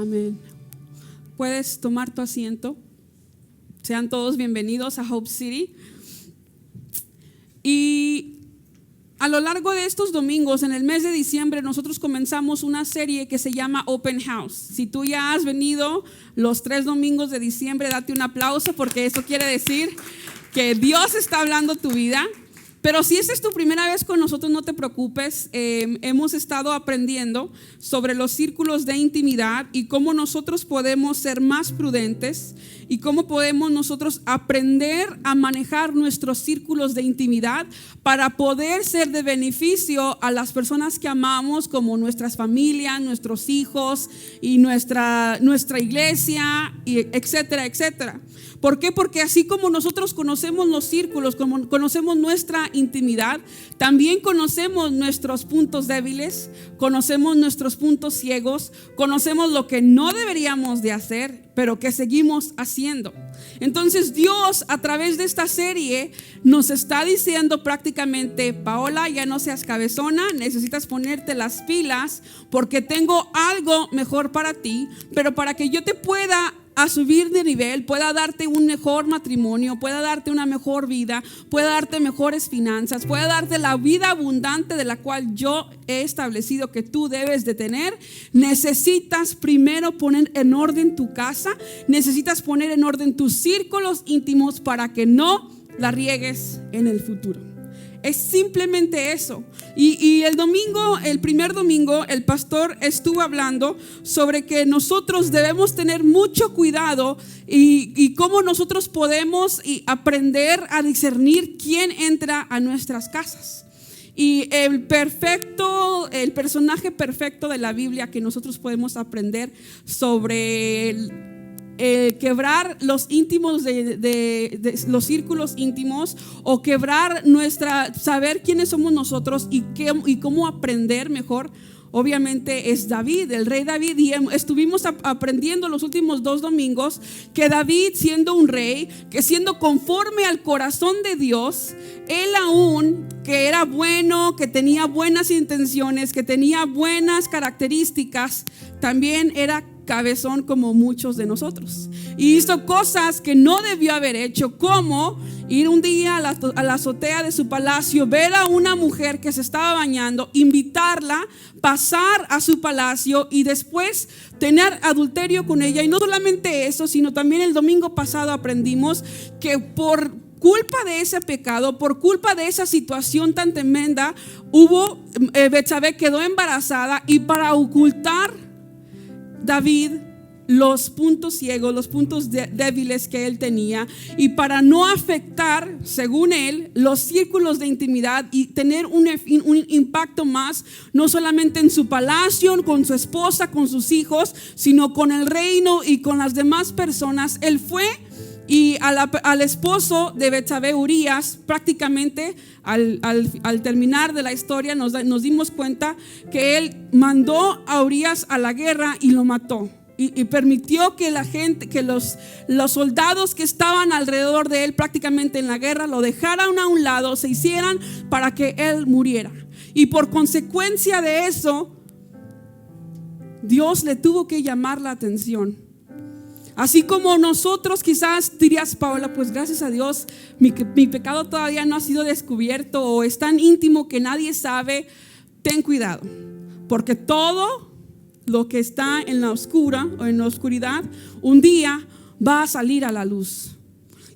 Amén. Puedes tomar tu asiento. Sean todos bienvenidos a Hope City. Y a lo largo de estos domingos, en el mes de diciembre, nosotros comenzamos una serie que se llama Open House. Si tú ya has venido los 3 domingos de diciembre, date un aplauso porque eso quiere decir que Dios está hablando tu vida. Pero si esta es tu primera vez con nosotros, no te preocupes. Hemos estado aprendiendo sobre los círculos de intimidad y cómo nosotros podemos ser más prudentes y cómo podemos nosotros aprender a manejar nuestros círculos de intimidad para poder ser de beneficio a las personas que amamos, como nuestras familias, nuestros hijos y nuestra iglesia, y etcétera, etcétera. ¿Por qué? Porque así como nosotros conocemos los círculos, como conocemos nuestra intimidad, también conocemos nuestros puntos débiles, conocemos nuestros puntos ciegos, conocemos lo que no deberíamos de hacer, pero que seguimos haciendo. Entonces Dios, a través de esta serie, nos está diciendo prácticamente: Paola, ya no seas cabezona, necesitas ponerte las pilas porque tengo algo mejor para ti, pero para que yo te pueda a subir de nivel, pueda darte un mejor matrimonio, pueda darte una mejor vida, pueda darte mejores finanzas, pueda darte la vida abundante de la cual yo he establecido que tú debes de tener. Necesitas primero poner en orden tu casa, necesitas poner en orden tus círculos íntimos para que no la riegues en el futuro. Es simplemente eso. Y el primer domingo, el pastor estuvo hablando sobre que nosotros debemos tener mucho cuidado y cómo nosotros podemos aprender a discernir quién entra a nuestras casas. Y el personaje perfecto de la Biblia que nosotros podemos aprender sobre quebrar los íntimos de los círculos íntimos, o quebrar saber quiénes somos nosotros y cómo aprender mejor, obviamente es David, el rey David. Y estuvimos aprendiendo los últimos 2 domingos que David, siendo un rey, que siendo conforme al corazón de Dios, él aún que era bueno, que tenía buenas intenciones, que tenía buenas características, también era cabezón como muchos de nosotros, y hizo cosas que no debió haber hecho, como ir un día a la azotea de su palacio, ver a una mujer que se estaba bañando, invitarla, pasar a su palacio y después tener adulterio con ella. Y no solamente eso, sino también el domingo pasado aprendimos que por culpa de ese pecado, por culpa de esa situación tan tremenda, Betsabé quedó embarazada, y para ocultar David los puntos ciegos, los puntos débiles que él tenía, y para no afectar, según él, los círculos de intimidad y tener un impacto más, no solamente en su palacio, con su esposa, con sus hijos, sino con el reino y con las demás personas, él fue y al esposo de Betsabé, Urías, prácticamente al terminar de la historia nos dimos cuenta que él mandó a Urías a la guerra y lo mató. Y permitió que la gente, que los soldados que estaban alrededor de él prácticamente en la guerra lo dejaran a un lado, se hicieran para que él muriera. Y por consecuencia de eso, Dios le tuvo que llamar la atención. Así como nosotros, quizás dirías, Paola, pues gracias a Dios mi pecado todavía no ha sido descubierto, o es tan íntimo que nadie sabe. Ten cuidado, porque todo lo que está en la oscuridad, un día va a salir a la luz.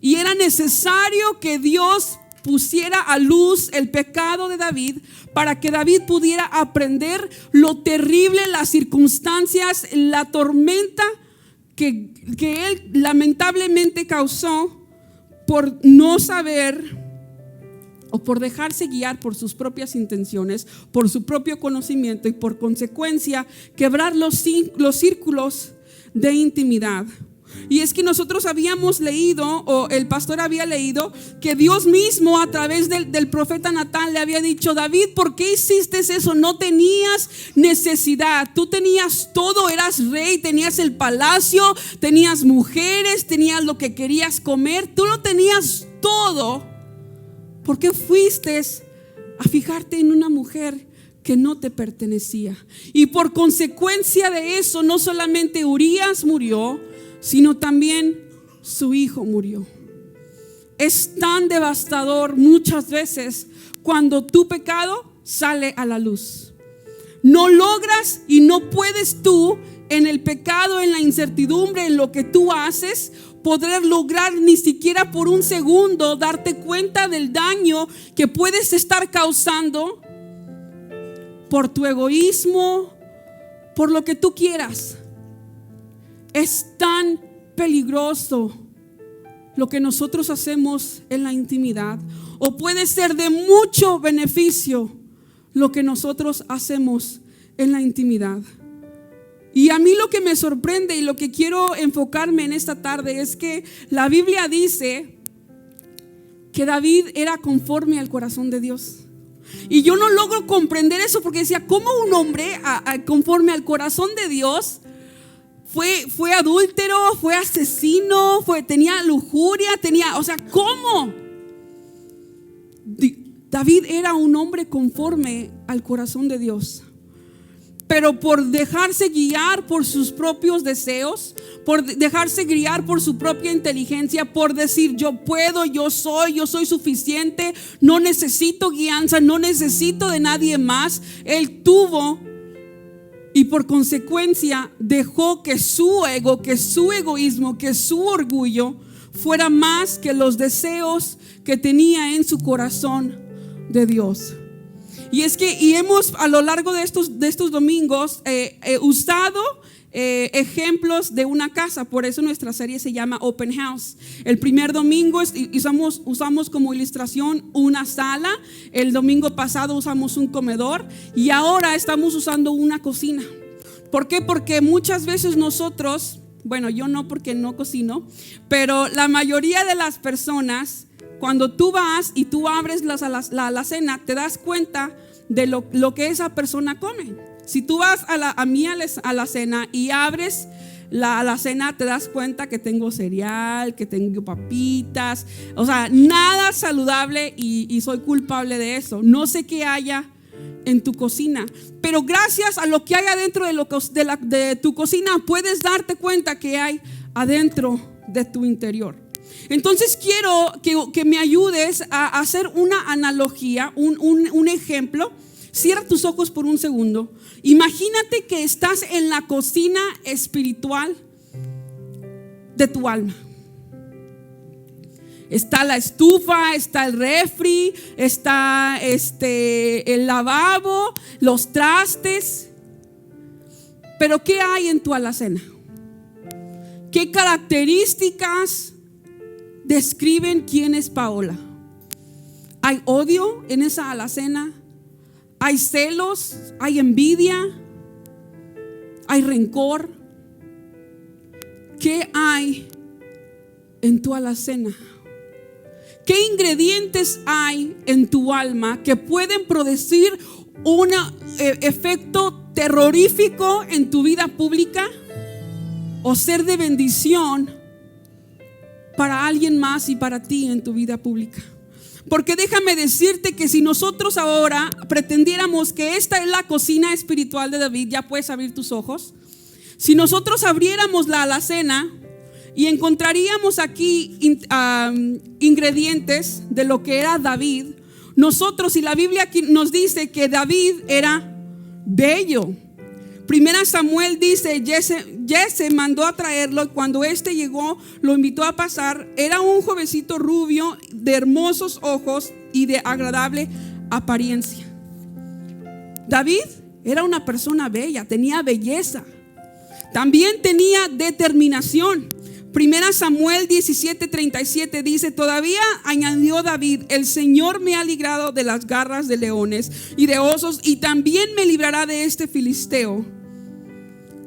Y era necesario que Dios pusiera a luz el pecado de David para que David pudiera aprender lo terrible, las circunstancias, la tormenta que él lamentablemente causó por no saber o por dejarse guiar por sus propias intenciones, por su propio conocimiento, y por consecuencia quebrar los círculos de intimidad. Y es que nosotros habíamos leído, o el pastor había leído, que Dios mismo a través del profeta Natán le había dicho: David, ¿por qué hiciste eso? No tenías necesidad, tú tenías todo, eras rey, tenías el palacio, tenías mujeres, tenías lo que querías comer, tú lo tenías todo. ¿Por qué fuiste a fijarte en una mujer que no te pertenecía. Y por consecuencia de eso, no solamente Urías murió, sino también su hijo murió. Es tan devastador muchas veces cuando tu pecado sale a la luz. No logras y no puedes tú en el pecado, en la incertidumbre, en lo que tú haces, poder lograr ni siquiera por un segundo darte cuenta del daño que puedes estar causando por tu egoísmo, por lo que tú quieras. Es tan peligroso lo que nosotros hacemos en la intimidad, o puede ser de mucho beneficio lo que nosotros hacemos en la intimidad. Y a mí lo que me sorprende y lo que quiero enfocarme en esta tarde es que la Biblia dice que David era conforme al corazón de Dios. Y yo no logro comprender eso, porque decía, ¿cómo un hombre conforme al corazón de Dios fue adúltero, fue asesino, tenía lujuria, o sea, ¿cómo? David era un hombre conforme al corazón de Dios. Pero por dejarse guiar por sus propios deseos, por dejarse guiar por su propia inteligencia, por decir yo puedo, yo soy suficiente, no necesito guianza, no necesito de nadie más, él tuvo y por consecuencia dejó que su ego, que su egoísmo, que su orgullo fuera más que los deseos que tenía en su corazón de Dios. Y es que hemos a lo largo de estos domingos usado ejemplos de una casa. Por eso nuestra serie se llama Open House. El primer domingo usamos como ilustración una sala. El domingo pasado usamos un comedor. Y ahora estamos usando una cocina. ¿Por qué? Porque muchas veces nosotros, bueno, yo no, porque no cocino, pero la mayoría de las personas, cuando tú vas y tú abres la alacena, te das cuenta de lo que esa persona come. Si tú vas a mi alacena y abres la alacena, te das cuenta que tengo cereal, que tengo papitas, o sea, nada saludable, y soy culpable de eso. No sé qué haya en tu cocina, pero gracias a lo que hay adentro de tu cocina, puedes darte cuenta que hay adentro de tu interior. Entonces quiero que me ayudes a hacer una analogía, un ejemplo. Cierra tus ojos por un segundo. Imagínate que estás en la cocina espiritual de tu alma. Está la estufa, está el refri, está el lavabo, los trastes. Pero ¿qué hay en tu alacena? ¿Qué características describen quién es Paola? ¿Hay odio en esa alacena? ¿Hay celos? ¿Hay envidia? ¿Hay rencor? ¿Qué hay en tu alacena? ¿Qué ingredientes hay en tu alma que pueden producir un efecto terrorífico en tu vida pública o ser de bendición para alguien más y para ti en tu vida pública? Porque déjame decirte que si nosotros ahora pretendiéramos que esta es la cocina espiritual de David, ya puedes abrir tus ojos. Si nosotros abriéramos la alacena y encontraríamos aquí ingredientes de lo que era David, nosotros, y la Biblia aquí nos dice que David era bello. Primera Samuel dice, Jesse mandó a traerlo, y cuando este llegó lo invitó a pasar. Era un jovencito rubio, de hermosos ojos y de agradable apariencia. David era una persona bella, tenía belleza, también tenía determinación. Primera Samuel 17:37 dice, todavía añadió David, el Señor me ha librado de las garras de leones y de osos, y también me librará de este filisteo.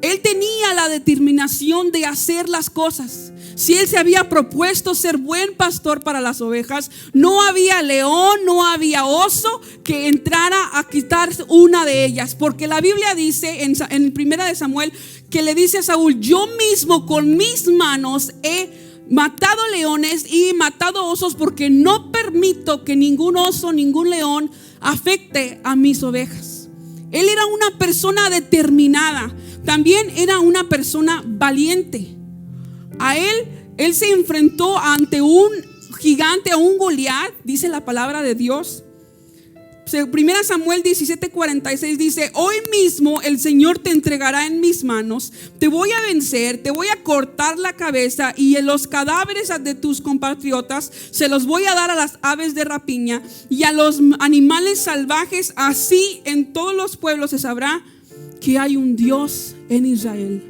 Él tenía la determinación de hacer las cosas. Si él se había propuesto ser buen pastor para las ovejas, no había león, no había oso que entrara a quitar una de ellas, porque la Biblia dice en Primera de Samuel que le dice a Saúl, yo mismo con mis manos he matado leones y matado osos, porque no permito que ningún oso, ningún león afecte a mis ovejas. Él era una persona determinada. También era una persona valiente. Él se enfrentó ante un gigante, a un Goliat, dice la palabra de Dios. 1 Samuel 17:46 dice: hoy mismo el Señor te entregará en mis manos, te voy a vencer, te voy a cortar la cabeza, y en los cadáveres de tus compatriotas se los voy a dar a las aves de rapiña y a los animales salvajes. Así en todos los pueblos se sabrá que hay un Dios en Israel.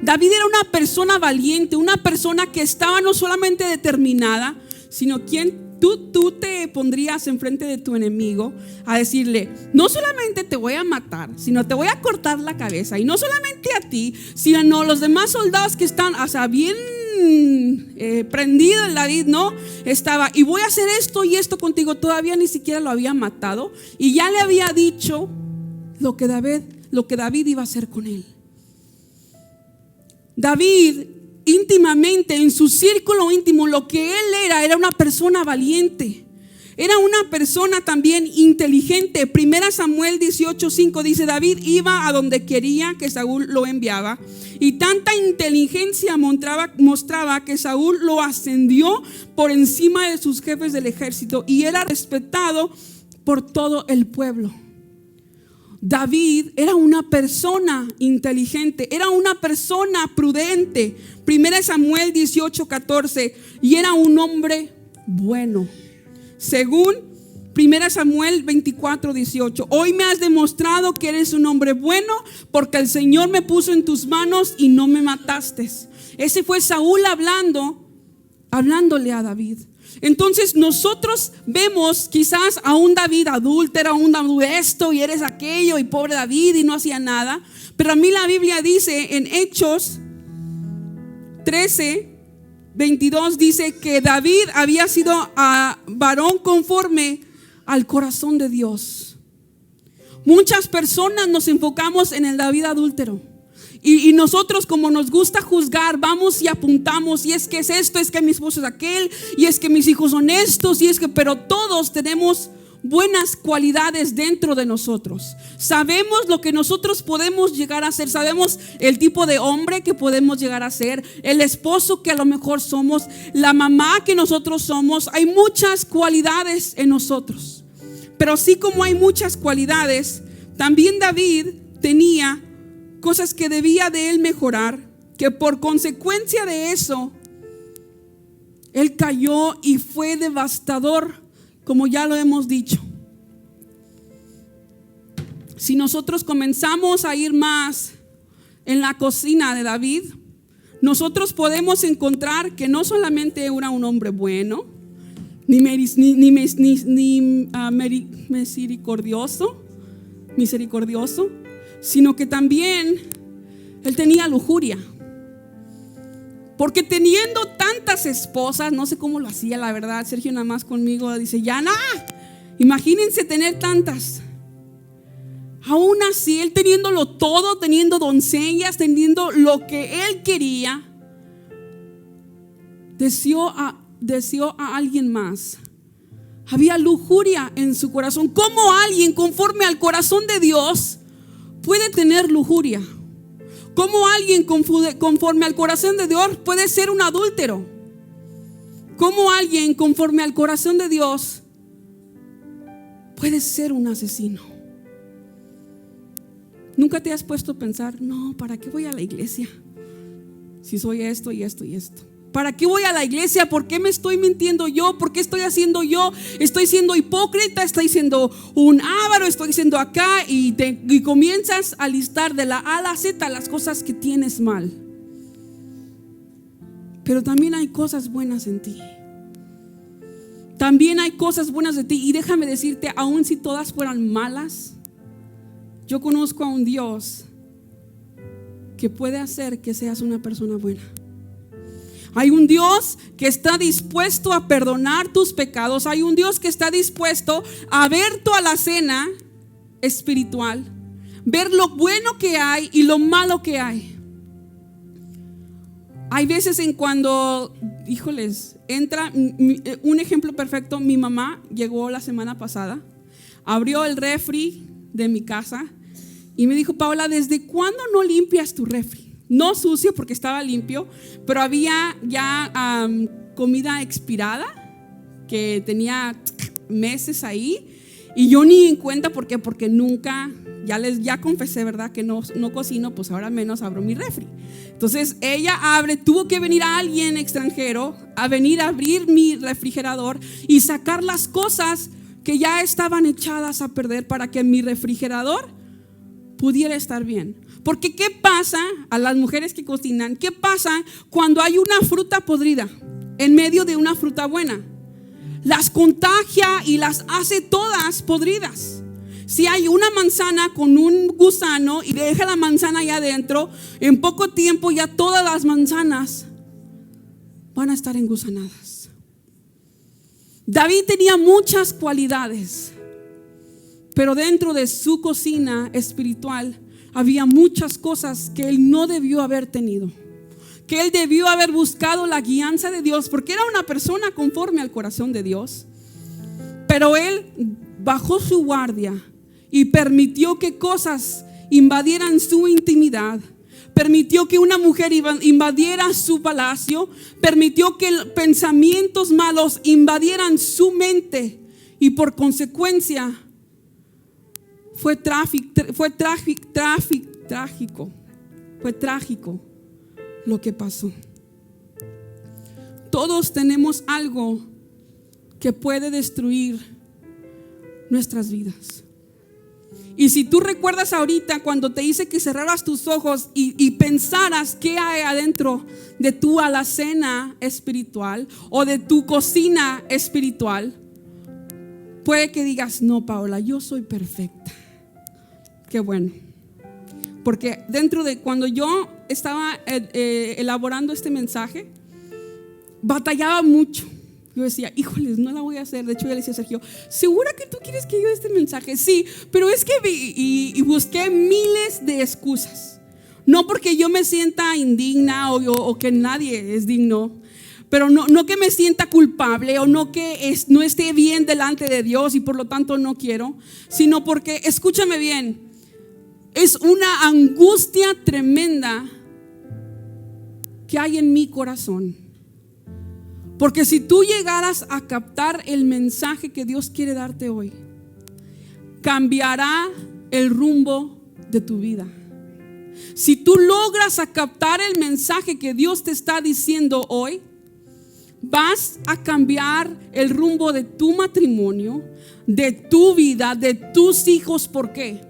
David era una persona valiente, una persona que estaba no solamente determinada, sino quien tú te pondrías enfrente de tu enemigo a decirle: no solamente te voy a matar, sino te voy a cortar la cabeza. Y no solamente a ti, sino a los demás soldados que están, o sea, bien prendido en David, ¿no? Estaba, y voy a hacer esto y esto contigo. Todavía ni siquiera lo había matado y ya le había dicho lo que David iba a hacer con él. David, íntimamente, en su círculo íntimo, lo que él era una persona valiente. Era una persona también inteligente. 1 Samuel 18:5 dice: David iba a donde quería que Saúl lo enviaba, y tanta inteligencia mostraba que Saúl lo ascendió por encima de sus jefes del ejército, y era respetado por todo el pueblo. David era una persona inteligente, era una persona prudente. 1 Samuel 18:14, y era un hombre bueno. Según 1 Samuel 24:18, hoy me has demostrado que eres un hombre bueno, porque el Señor me puso en tus manos y no me mataste. Ese fue Saúl hablándole a David. Entonces nosotros vemos quizás a un David adúltero, a un David esto y eres aquello, y pobre David, y no hacía nada. Pero a mí la Biblia dice en Hechos 13:22, dice que David había sido varón conforme al corazón de Dios. Muchas personas nos enfocamos en el David adúltero. Y nosotros, como nos gusta juzgar, vamos y apuntamos: y es que es esto, es que mi esposo es aquel, y es que mis hijos son estos, y es que, pero todos tenemos buenas cualidades dentro de nosotros. Sabemos lo que nosotros podemos llegar a ser, sabemos el tipo de hombre que podemos llegar a ser, el esposo que a lo mejor somos, la mamá que nosotros somos. Hay muchas cualidades en nosotros, pero así como hay muchas cualidades, también David tenía cosas que debía de él mejorar, que por consecuencia de eso él cayó y fue devastador, como ya lo hemos dicho. Si nosotros comenzamos a ir más en la cocina de David, nosotros podemos encontrar que no solamente era un hombre bueno, ni misericordioso, sino que también él tenía lujuria. Porque teniendo tantas esposas, no sé cómo lo hacía, la verdad. Sergio nada más conmigo dice: ya nada, imagínense tener tantas. Aún así, él teniéndolo todo, teniendo doncellas, teniendo lo que él quería, deseó a alguien más. Había lujuria en su corazón. ¿Cómo alguien conforme al corazón de Dios puede tener lujuria? ¿Cómo alguien conforme al corazón de Dios puede ser un adúltero? ¿Cómo alguien conforme al corazón de Dios puede ser un asesino? ¿Nunca te has puesto a pensar: no, ¿para qué voy a la iglesia si soy esto y esto y esto? ¿Para qué voy a la iglesia? ¿Por qué me estoy mintiendo yo? ¿Por qué estoy haciendo yo? Estoy siendo hipócrita, estoy siendo un avaro, estoy siendo acá, y comienzas a listar de la A a la Z las cosas que tienes mal. Pero también hay cosas buenas en ti. También hay cosas buenas de ti. Y déjame decirte, aun si todas fueran malas, yo conozco a un Dios que puede hacer que seas una persona buena. Hay un Dios que está dispuesto a perdonar tus pecados. Hay un Dios que está dispuesto a ver tu alacena espiritual, ver lo bueno que hay y lo malo que hay. Hay veces en cuando, entra un ejemplo perfecto. Mi mamá llegó la semana pasada, abrió el refri de mi casa Y me dijo: Paola, ¿desde cuándo no limpias tu refri? No sucio porque estaba limpio, pero había ya comida expirada que tenía meses ahí. Y yo ni en cuenta, ¿por qué? Porque nunca, ya confesé, ¿verdad? Que no cocino, pues ahora menos abro mi refri. Entonces ella tuvo que venir a alguien extranjero a venir a abrir mi refrigerador y sacar las cosas que ya estaban echadas a perder para que mi refrigerador pudiera estar bien. Porque ¿qué pasa a las mujeres que cocinan? ¿Qué pasa cuando hay una fruta podrida en medio de una fruta buena? Las contagia y las hace todas podridas. Si hay una manzana con un gusano y deja la manzana allá adentro, en poco tiempo ya todas las manzanas van a estar engusanadas. David tenía muchas cualidades, pero dentro de su cocina espiritual había muchas cosas que él no debió haber tenido, que él debió haber buscado la guianza de Dios, porque era una persona conforme al corazón de Dios. Pero él bajó su guardia y permitió que cosas invadieran su intimidad, permitió que una mujer invadiera su palacio, permitió que pensamientos malos invadieran su mente, y por consecuencia fue trágico lo que pasó. Todos tenemos algo que puede destruir nuestras vidas. Y si tú recuerdas ahorita cuando te hice que cerraras tus ojos y pensaras qué hay adentro de tu alacena espiritual o de tu cocina espiritual, puede que digas: no, Paola, yo soy perfecta. Qué bueno. Porque dentro de cuando yo estaba elaborando este mensaje, batallaba mucho. Yo decía: híjoles, no la voy a hacer. De hecho, yo le decía a Sergio: ¿segura que tú quieres que yo este mensaje? Sí, pero es que y busqué miles de excusas. No porque yo me sienta indigna o que nadie es digno, pero no que me sienta culpable o no que no esté bien delante de Dios y por lo tanto no quiero, sino porque, escúchame bien, es una angustia tremenda que hay en mi corazón. Porque si tú llegaras a captar el mensaje que Dios quiere darte hoy, cambiará el rumbo de tu vida. Si tú logras a captar el mensaje que Dios te está diciendo hoy, vas a cambiar el rumbo de tu matrimonio, de tu vida, de tus hijos. ¿Por qué?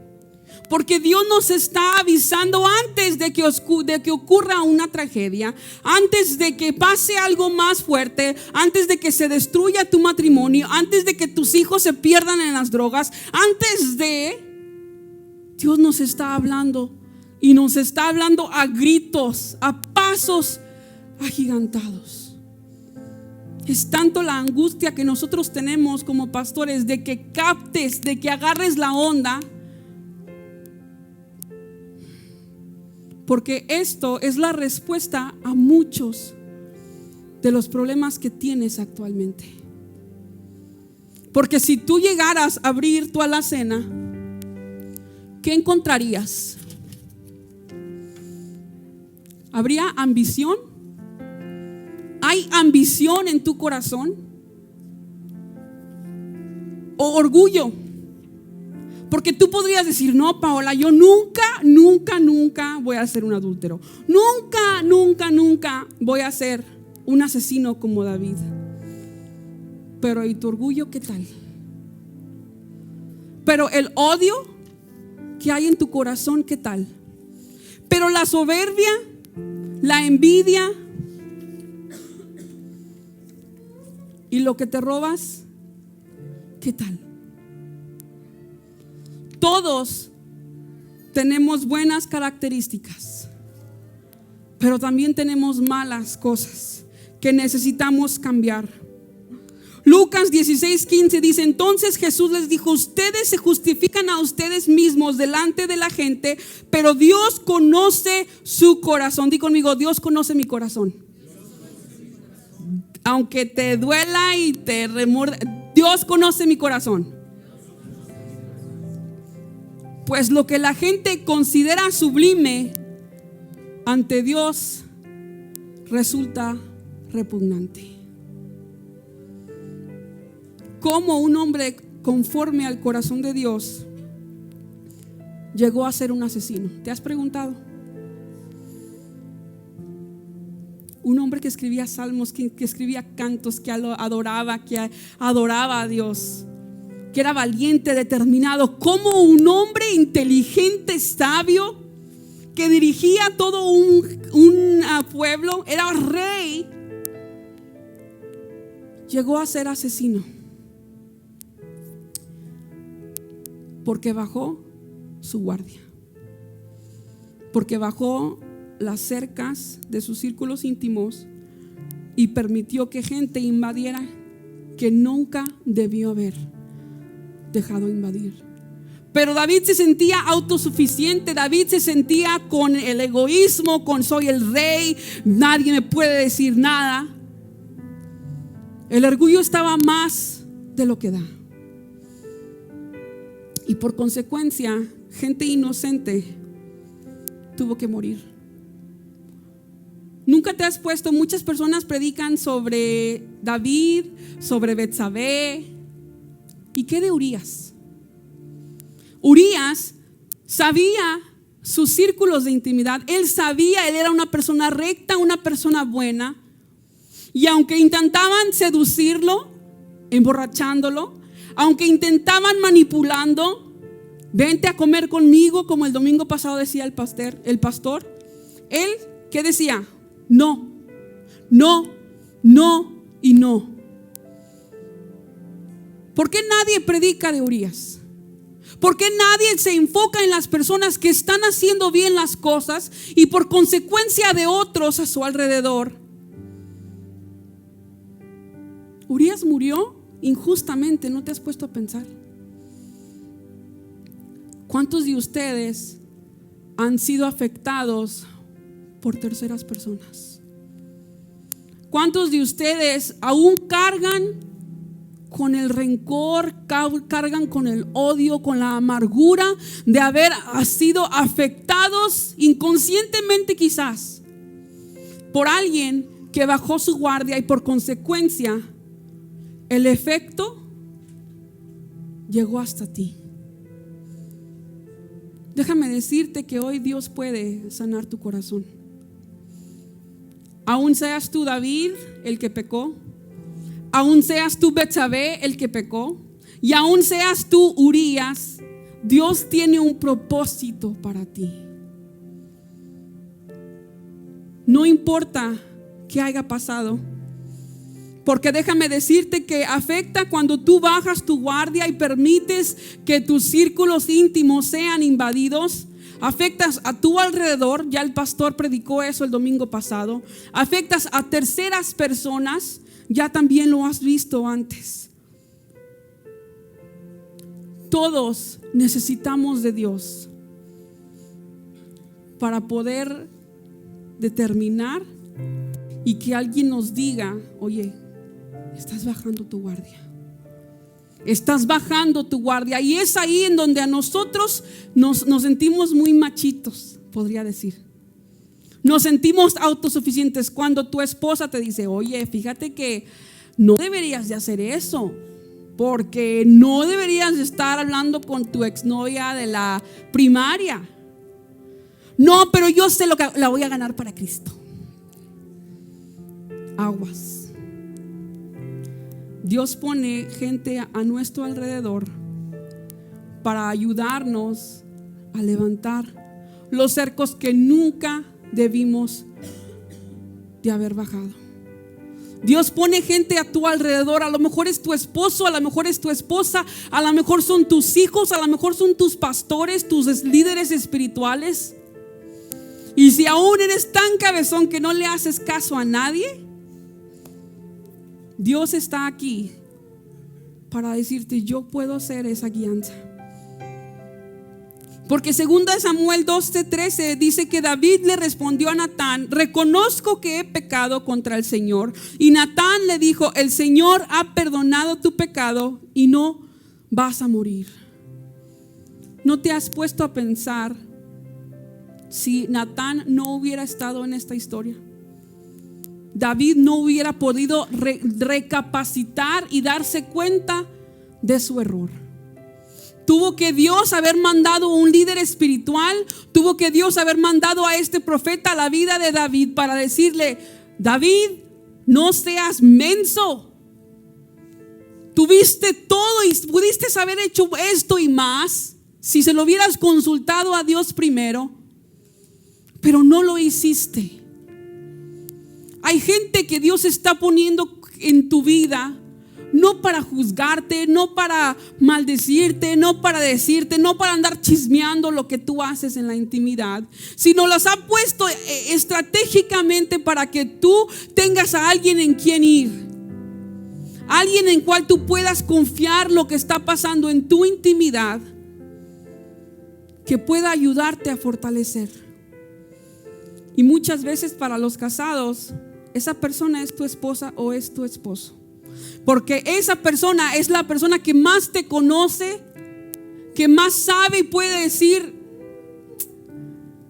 Porque Dios nos está avisando antes de que ocurra una tragedia, antes de que pase algo más fuerte, antes de que se destruya tu matrimonio, antes de que tus hijos se pierdan en las drogas, Dios nos está hablando, y nos está hablando a gritos, a pasos agigantados. Es tanto la angustia que nosotros tenemos como pastores de que captes, de que agarres la onda. Porque esto es la respuesta a muchos de los problemas que tienes actualmente. Porque si tú llegaras a abrir tu alacena, ¿qué encontrarías? ¿Habría ambición? ¿Hay ambición en tu corazón? ¿O orgullo? Porque tú podrías decir: no, Paola, yo nunca voy a ser un adúltero. Nunca voy a ser un asesino como David. Pero ¿y tu orgullo qué tal? Pero el odio que hay en tu corazón, ¿qué tal? Pero la soberbia, la envidia y lo que te robas, ¿qué tal? Todos tenemos buenas características, pero también tenemos malas cosas que necesitamos cambiar. Lucas 16:15 dice: entonces Jesús les dijo: ustedes se justifican a ustedes mismos delante de la gente, pero Dios conoce su corazón. Di conmigo: Dios conoce mi corazón. Aunque te duela y te remorda, Dios conoce mi corazón. Pues lo que la gente considera sublime ante Dios resulta repugnante. ¿Cómo un hombre conforme al corazón de Dios llegó a ser un asesino? ¿Te has preguntado? Un hombre que escribía salmos, que escribía cantos, que adoraba a Dios, que era valiente, determinado. Como un hombre inteligente, sabio, que dirigía todo un pueblo, era rey, llegó a ser asesino. Porque bajó su guardia, porque bajó las cercas de sus círculos íntimos y permitió que gente invadiera que nunca debió haber dejado invadir. Pero David se sentía autosuficiente. David se sentía con el egoísmo, con soy el rey, nadie me puede decir nada. El orgullo estaba más de lo que da. Y por consecuencia, gente inocente tuvo que morir. Nunca te has puesto, muchas personas predican sobre David, sobre Betsabé. ¿Y qué de Urías? Urías sabía sus círculos de intimidad. Él sabía, él era una persona recta, una persona buena. Y aunque intentaban seducirlo, emborrachándolo, aunque intentaban manipulando, vente a comer conmigo, como el domingo pasado decía el pastor, él, ¿qué decía? No, no, no y no. ¿Por qué nadie predica de Urías? ¿Por qué nadie se enfoca en las personas que están haciendo bien las cosas y por consecuencia de otros a su alrededor? Urías murió injustamente, ¿no te has puesto a pensar? ¿Cuántos de ustedes han sido afectados por terceras personas? ¿Cuántos de ustedes aún cargan con el rencor, cargan con el odio, con la amargura de haber sido afectados inconscientemente quizás por alguien que bajó su guardia y por consecuencia el efecto llegó hasta ti? Déjame decirte que hoy Dios puede sanar tu corazón. Aún seas tú David el que pecó, aún seas tú Betsabé el que pecó, y aún seas tú Urías, Dios tiene un propósito para ti. No importa qué haya pasado, porque déjame decirte que afecta cuando tú bajas tu guardia y permites que tus círculos íntimos sean invadidos. Afectas a tu alrededor, ya el pastor predicó eso el domingo pasado. Afectas a terceras personas, ya también lo has visto antes. Todos necesitamos de Dios para poder determinar y que alguien nos diga: oye, estás bajando tu guardia. Estás bajando tu guardia. Y es ahí en donde a nosotros nos sentimos muy machitos, podría decir. Nos sentimos autosuficientes cuando tu esposa te dice: oye, fíjate que no deberías de hacer eso, porque no deberías de estar hablando con tu exnovia de la primaria. No, pero yo sé lo que la voy a ganar para Cristo. Aguas. Dios pone gente a nuestro alrededor para ayudarnos a levantar los cercos que nunca debimos de haber bajado. Dios pone gente a tu alrededor. A lo mejor es tu esposo, a lo mejor es tu esposa, a lo mejor son tus hijos, a lo mejor son tus pastores, tus líderes espirituales. Y si aún eres tan cabezón que no le haces caso a nadie, Dios está aquí para decirte: yo puedo ser esa guianza. Porque 2 Samuel 12:13 dice que David le respondió a Natán: reconozco que he pecado contra el Señor. Y Natán le dijo: el Señor ha perdonado tu pecado y no vas a morir. ¿No te has puesto a pensar si Natán no hubiera estado en esta historia? David no hubiera podido recapacitar y darse cuenta de su error. Tuvo que Dios haber mandado un líder espiritual, tuvo que Dios haber mandado a este profeta a la vida de David para decirle: David, no seas menso. Tuviste todo y pudiste haber hecho esto y más si se lo hubieras consultado a Dios primero, pero no lo hiciste. Hay gente que Dios está poniendo en tu vida, no para juzgarte, no para maldecirte, no para decirte, no para andar chismeando lo que tú haces en la intimidad, sino los ha puesto estratégicamente para que tú tengas a alguien en quien ir, alguien en cual tú puedas confiar lo que está pasando en tu intimidad, que pueda ayudarte a fortalecer. Y muchas veces para los casados, esa persona es tu esposa o es tu esposo, porque esa persona es la persona que más te conoce, que más sabe y puede decir: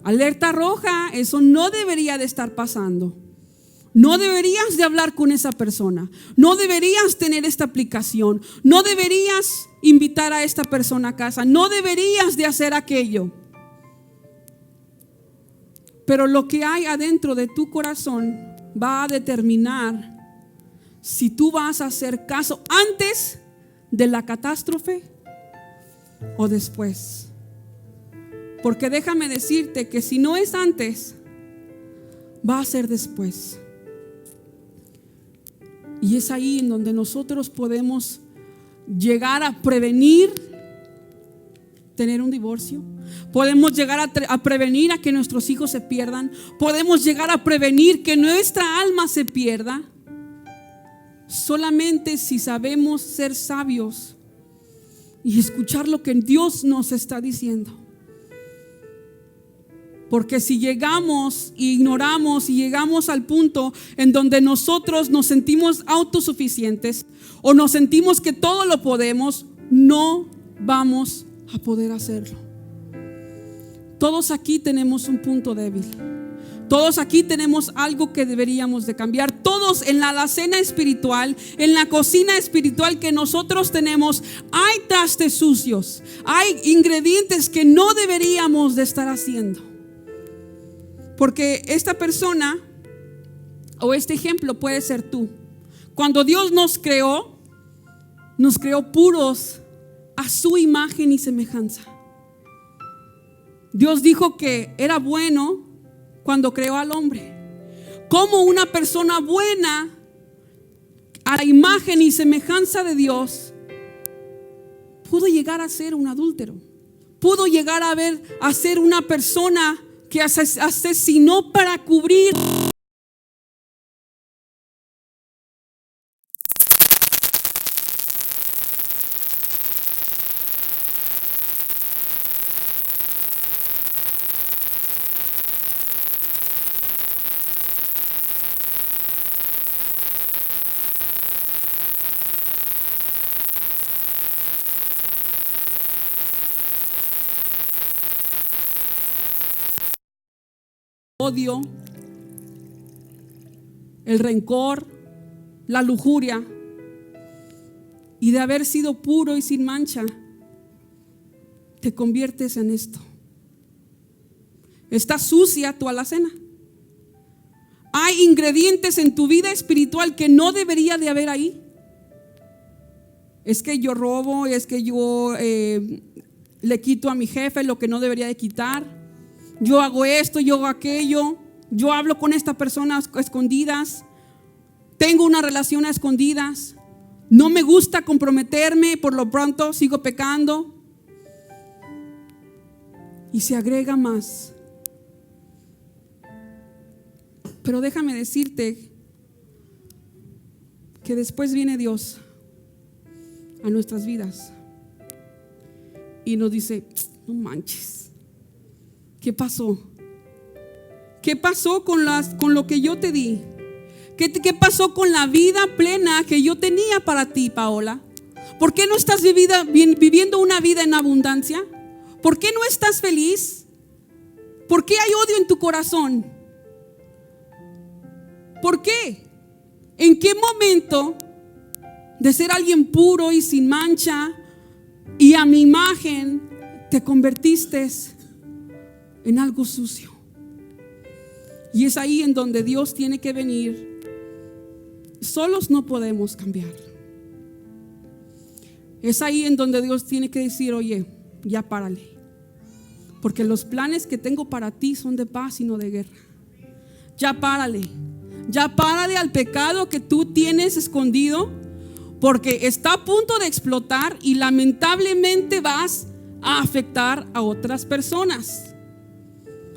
alerta roja, eso no debería de estar pasando. No deberías de hablar con esa persona, no deberías tener esta aplicación, no deberías invitar a esta persona a casa, no deberías de hacer aquello. Pero lo que hay adentro de tu corazón va a determinar si tú vas a hacer caso antes de la catástrofe o después. Porque déjame decirte que si no es antes, va a ser después. Y es ahí en donde nosotros podemos llegar a prevenir tener un divorcio. Podemos llegar a prevenir a que nuestros hijos se pierdan. Podemos llegar a prevenir que nuestra alma se pierda. Solamente si sabemos ser sabios y escuchar lo que Dios nos está diciendo. Porque si llegamos e ignoramos y llegamos al punto en donde nosotros nos sentimos autosuficientes o nos sentimos que todo lo podemos, no vamos a poder hacerlo. Todos aquí tenemos un punto débil. Todos aquí tenemos algo que deberíamos de cambiar. Todos en la alacena espiritual, en la cocina espiritual que nosotros tenemos, hay trastes sucios, hay ingredientes que no deberíamos de estar haciendo. Porque esta persona o este ejemplo puede ser tú. Cuando Dios nos creó puros a su imagen y semejanza. Dios dijo que era bueno cuando creó al hombre. Como una persona buena a la imagen y semejanza de Dios pudo llegar a ser un adúltero, pudo llegar a ser una persona que asesinó para cubrir. Odio, el rencor, la lujuria, y de haber sido puro y sin mancha, te conviertes en esto. Está sucia tu alacena. Hay ingredientes en tu vida espiritual que no debería de haber ahí. Es que yo robo, es que yo le quito a mi jefe lo que no debería de quitar. Yo hago esto, yo hago aquello, yo hablo con esta persona a escondidas, tengo una relación a escondidas, no me gusta comprometerme, por lo pronto sigo pecando. Y se agrega más. Pero déjame decirte que después viene Dios a nuestras vidas y nos dice: no manches, ¿qué pasó? ¿Qué pasó con lo que yo te di? ¿Qué pasó con la vida plena que yo tenía para ti, Paola? ¿Por qué no estás viviendo una vida en abundancia? ¿Por qué no estás feliz? ¿Por qué hay odio en tu corazón? ¿Por qué? ¿En qué momento de ser alguien puro y sin mancha y a mi imagen te convertiste en algo sucio? Y es ahí en donde Dios tiene que venir. Solos no podemos cambiar. Es ahí en donde Dios tiene que decir: oye, ya párale, porque los planes que tengo para ti son de paz y no de guerra. Ya párale al pecado que tú tienes escondido, porque está a punto de explotar y lamentablemente vas a afectar a otras personas.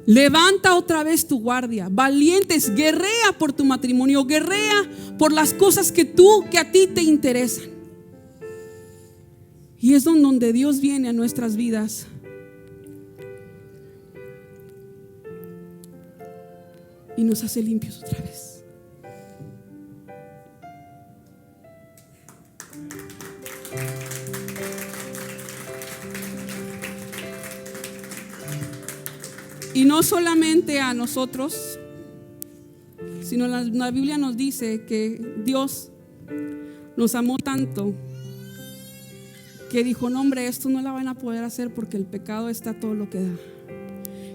Levanta otra vez tu guardia, valientes, guerrea por tu matrimonio, guerrea por las cosas que a ti te interesan. Y es donde Dios viene a nuestras vidas. Y nos hace limpios otra vez. Y no solamente a nosotros, sino la Biblia nos dice que Dios nos amó tanto que dijo: no, hombre, esto no la van a poder hacer porque el pecado está todo lo que da.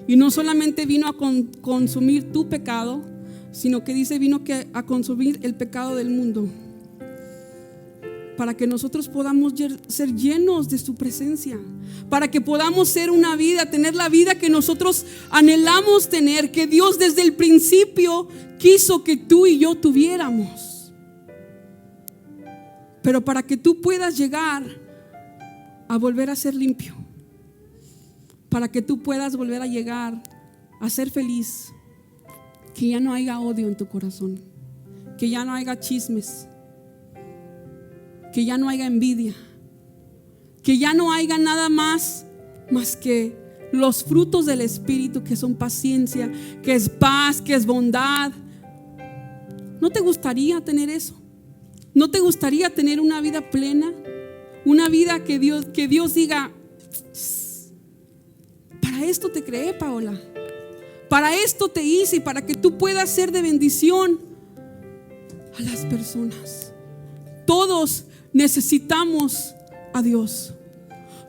Y no solamente vino a consumir tu pecado, sino que dice vino a consumir el pecado del mundo, para que nosotros podamos ser llenos de su presencia, para que podamos ser tener la vida que nosotros anhelamos tener, que Dios desde el principio quiso que tú y yo tuviéramos. Pero para que tú puedas llegar a volver a ser limpio, para que tú puedas volver a llegar a ser feliz, que ya no haya odio en tu corazón, que ya no haya chismes, que ya no haya envidia, que ya no haya nada más que los frutos del Espíritu, que son paciencia, que es paz, que es bondad. ¿No te gustaría tener eso? ¿No te gustaría tener una vida plena? Una vida que Dios diga: para esto te creé, Paola, para esto te hice, y para que tú puedas ser de bendición a las personas. Todos necesitamos a Dios.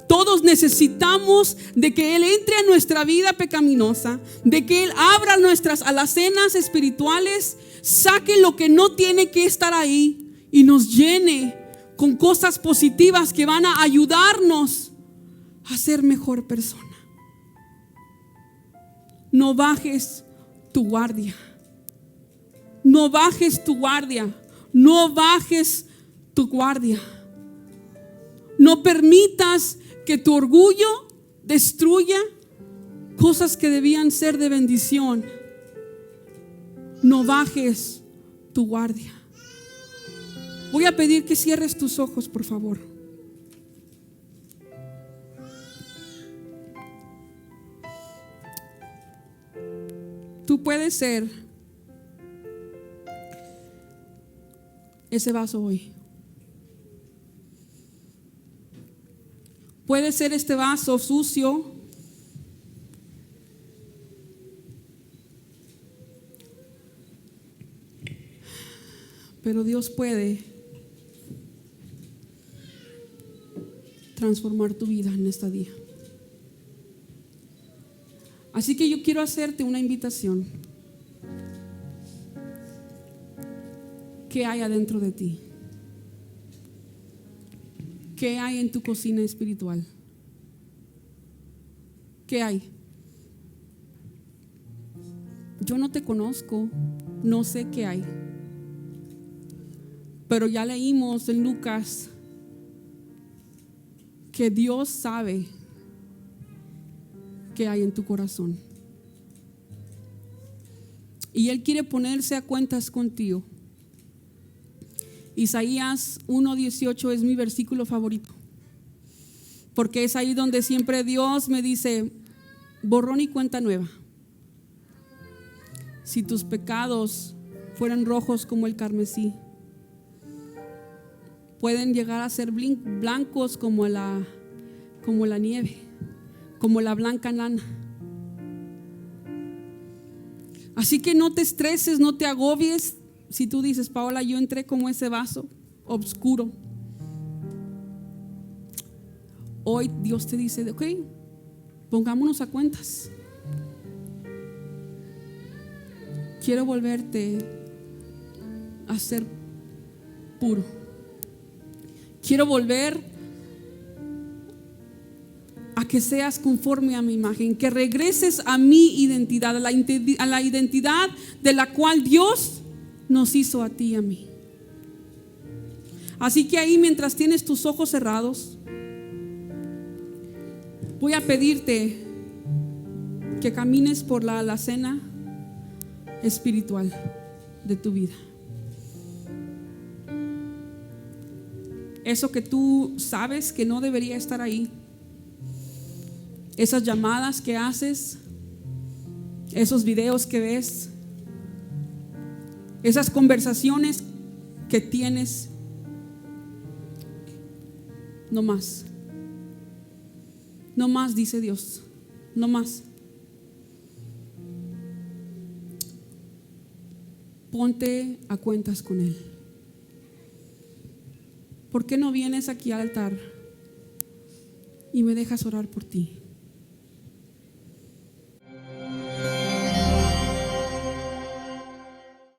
Todos necesitamos de que Él entre a nuestra vida pecaminosa, de que Él abra nuestras alacenas espirituales, saque lo que no tiene que estar ahí y nos llene con cosas positivas que van a ayudarnos a ser mejor persona. No bajes tu guardia. No bajes tu guardia. No bajes tu guardia. No permitas que tu orgullo destruya cosas que debían ser de bendición. No bajes tu guardia. Voy a pedir que cierres tus ojos, por favor. Tú puedes ser ese vaso hoy. Puede ser este vaso sucio, pero Dios puede transformar tu vida en este día. Así que yo quiero hacerte una invitación. ¿Qué hay adentro de ti? ¿Qué hay en tu cocina espiritual? ¿Qué hay? Yo no te conozco, no sé qué hay. Pero ya leímos en Lucas que Dios sabe qué hay en tu corazón. Y Él quiere ponerse a cuentas contigo. Isaías 1:18 es mi versículo favorito, porque es ahí donde siempre Dios me dice: borrón y cuenta nueva. Si tus pecados fueran rojos como el carmesí, pueden llegar a ser blancos como la nieve. como la blanca lana. Así que no te estreses, no te agobies si tú dices: Paola, yo entré como ese vaso oscuro. Hoy Dios te dice: ok, pongámonos a cuentas. Quiero volverte a ser puro. Quiero volver a que seas conforme a mi imagen, que regreses a mi identidad, a la identidad de la cual Dios nos hizo a ti y a mí. Así que ahí, mientras tienes tus ojos cerrados, voy a pedirte que camines por la alacena espiritual de tu vida. Eso que tú sabes que no debería estar ahí, esas llamadas que haces, esos videos que ves, esas conversaciones que tienes, no más. No más, dice Dios, no más. Ponte a cuentas con Él. ¿Por qué no vienes aquí al altar y me dejas orar por ti?